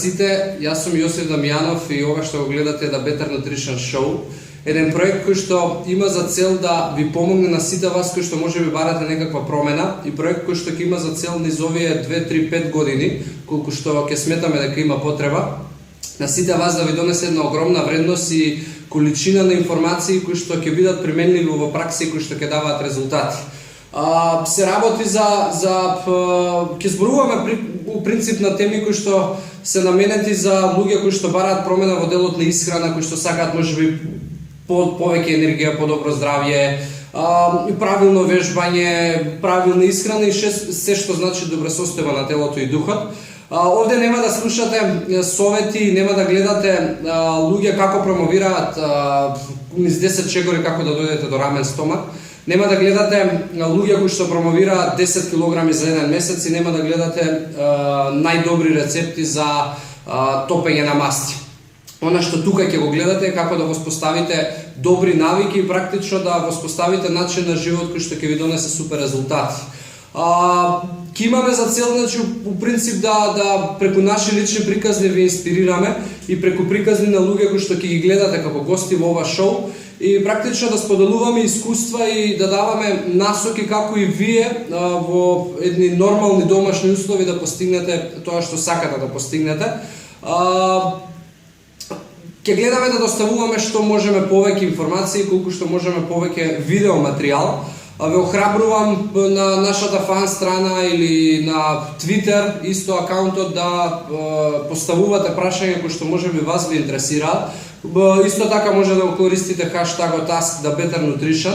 сите, јас сум Јосиф Дамјанов и ова што го гледате е The Better Nutrition Show. Еден проект кој што има за цел да ви помогне на сите вас кои што можеби барате некаква промена и проект кој што ќе има за цел низ овие 2, 3, 5 години, колку што ќе сметаме дека има потреба, на сите вас да ви донесе една огромна вредност и количина на информации кои што ќе бидат применливи во пракса и кои што ќе даваат резултати. Се работи ќе зборуваме у принцип на теми кои што се наменети за луѓе кои што бараат промена во делот на исхрана, кои што сакаат можеби повеќе енергија, подобро здравје, правилно вежбање, правилна исхрана и се што значи добра состојба на телото и духот. Овде нема да слушате совети, нема да гледате луѓе како промовираат низ 10 чекори како да дојдете до рамен стомак. Нема да гледате луѓе кои што промовираат 10 килограми за еден месец и нема да гледате најдобри рецепти за топење на масти. Она што тука ќе го гледате е како да воспоставите добри навики и практично да воспоставите начин на живот кој што ќе ви донесе супер резултати. Ќе имаме за цел, значи, у принцип да преку наши лични приказни ви инспирираме и преку приказни на луѓе кои што ќе ги гледате како гости во ова шоу и практично да споделуваме искуства и да даваме насоки како и вие во едни нормални домашни услови да постигнете тоа што сакате да постигнете. Ќе гледаме да доставуваме што можеме повеќе информации, колку што можеме повеќе видео материјал. Ве охрабрувам на нашата фан страна или на Twitter, исто акаунтот, да поставувате прашања кои што можеби вас ви интересираат. Исто така може да го користите хаштагот #AskTheBetterNutrition,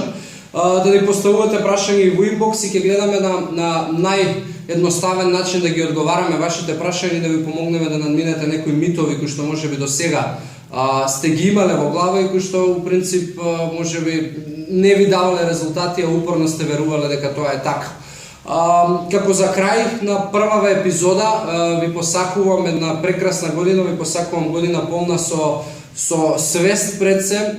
да ни поставувате прашања и во инбокс и ќе гледаме на наједноставен начин да ги одговараме вашите прашања и да ви помогнеме да надминете некои митови кои што можеби до сега сте ги имале во глава и кои што у принцип можеби не ви давале резултати, а упорно сте верувале дека тоа е така. Како за крај на првава епизода ви посакувам една прекрасна година, ви посакувам година полна со свест пред се.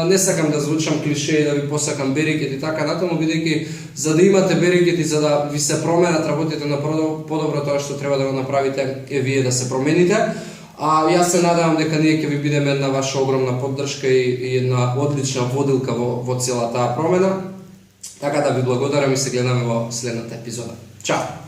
Не сакам да звучам клише и да ви посакам берекет и така натаму, бидејќи за да имате берекет и за да ви се променат работите на подобро, тоа што треба да го направите е вие да се промените. Јас се надевам дека ние ќе ви бидеме една ваша огромна поддршка и една одлична водилка во целата таа промена. Така да ви благодарам и се гледаме во следната епизода. Чао!